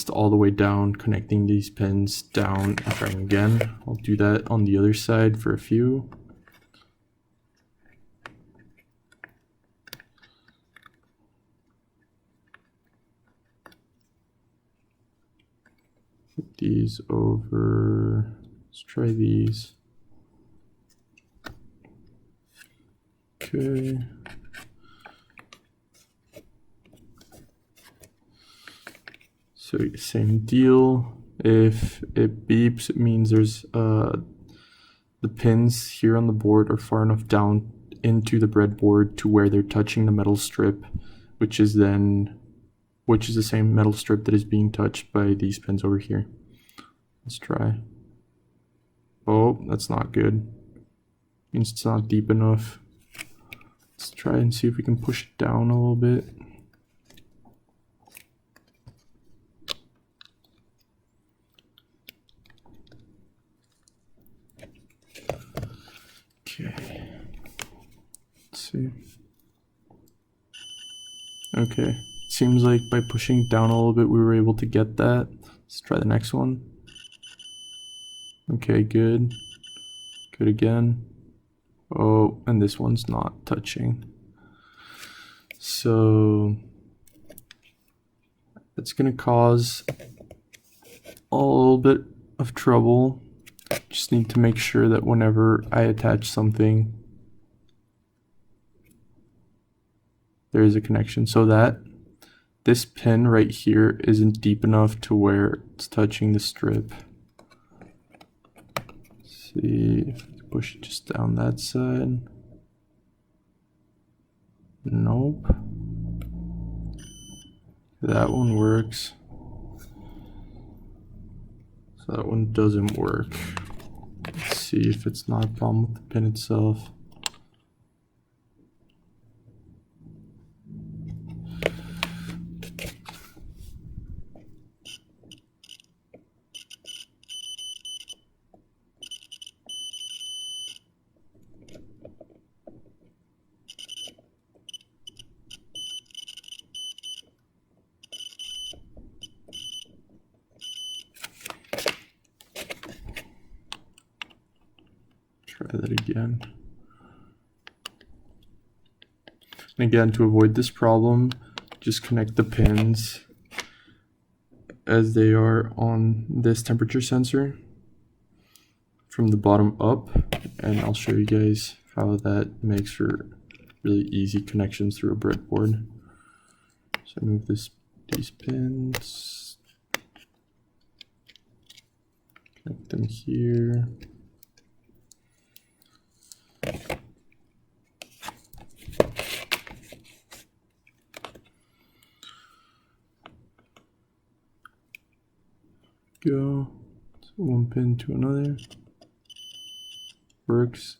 test all the way down, connecting these pins down and trying again. I'll do that on the other side for a few. Put these over, let's try these. Okay. So same deal. If it beeps, it means there's the pins here on the board are far enough down into the breadboard to where they're touching the metal strip, which is the same metal strip that is being touched by these pins over here. Let's try. Oh, that's not good. Means it's not deep enough. Let's try and see if we can push it down a little bit. Okay. Let's see. Okay. Seems like by pushing down a little bit, we were able to get that. Let's try the next one. Okay, good. Good again. Oh, and this one's not touching. So it's gonna cause a little bit of trouble. Just need to make sure that whenever I attach something, there is a connection, so that this pin right here isn't deep enough to where it's touching the strip. Let's see if I can push it just down that side. Nope. That one works. So that one doesn't work. Let's see if it's not a problem with the pin itself. Try that again. And again, to avoid this problem, just connect the pins as they are on this temperature sensor from the bottom up, and I'll show you guys how that makes for really easy connections through a breadboard. So move these pins, connect them here. Go. So one pin to another. Works.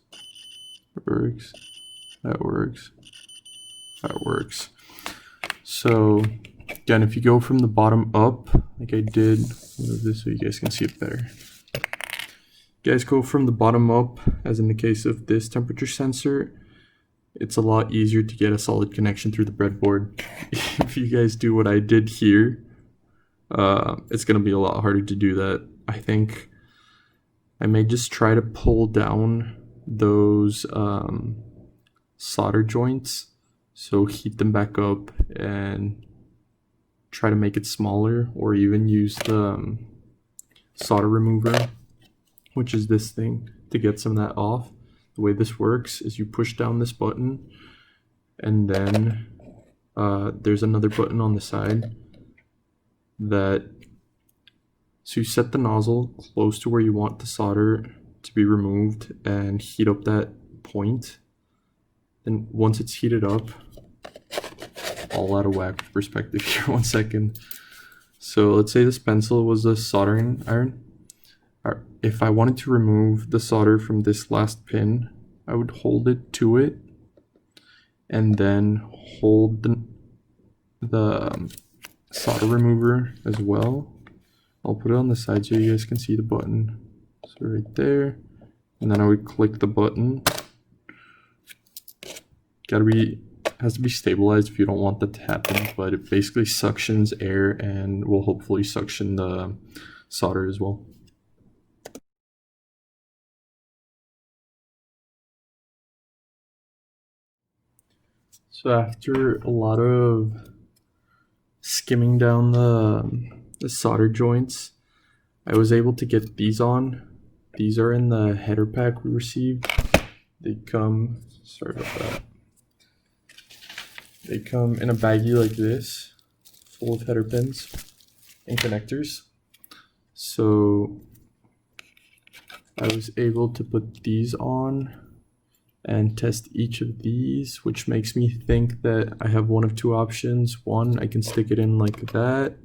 Works. That works. That works. So again, if you go from the bottom up, like I did, move this so you guys can see it better. You guys go from the bottom up, as in the case of this temperature sensor, it's a lot easier to get a solid connection through the breadboard. If you guys do what I did here, it's going to be a lot harder to do that. I think I may just try to pull down those solder joints, so heat them back up and try to make it smaller, or even use the solder remover, which is this thing, to get some of that off. The way this works is you push down this button, and then there's another button on the side so you set the nozzle close to where you want the solder to be removed and heat up that point. Then once it's heated up, all out of whack perspective here, 1 second. So let's say this pencil was a soldering iron. If I wanted to remove the solder from this last pin, I would hold it to it and then hold the solder remover as well. I'll put it on the side so you guys can see the button. So right there, and then I would click the button. Gotta be has to be stabilized if you don't want that to happen, but it basically suctions air and will hopefully suction the solder as well. So after a lot of skimming down the solder joints, I was able to get these on. These are in the header pack we received. They come, sorry about that. They come in a baggie like this, full of header pins and connectors. So I was able to put these on and test each of these, which makes me think that I have one of two options. One, I can stick it in like that,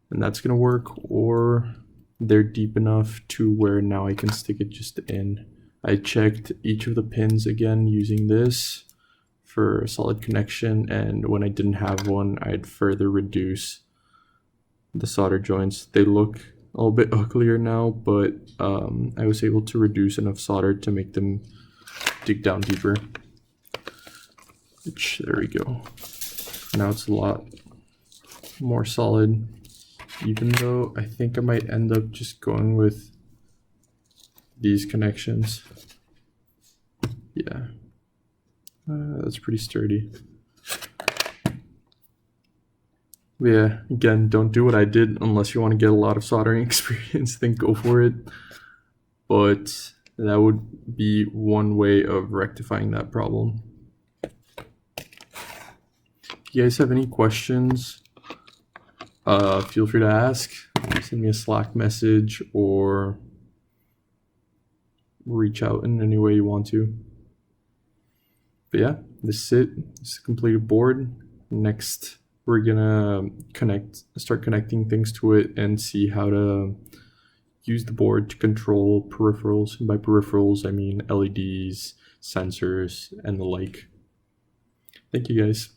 and that's gonna work, or they're deep enough to where now I can stick it just in. I checked each of the pins again using this for a solid connection, and when I didn't have one, I'd further reduce the solder joints. They look a little bit uglier now, but I was able to reduce enough solder to make them dig down deeper. Which, there we go. Now it's a lot more solid, even though I think I might end up just going with these connections. Yeah, that's pretty sturdy. But yeah, again, don't do what I did unless you want to get a lot of soldering experience, then go for it. But that would be one way of rectifying that problem. If you guys have any questions, feel free to ask. Send me a Slack message or reach out in any way you want to. But yeah, this is it. This is a completed board. Next, we're gonna start connecting things to it and see how to use the board to control peripherals. And by peripherals, I mean LEDs, sensors, and the like. Thank you guys.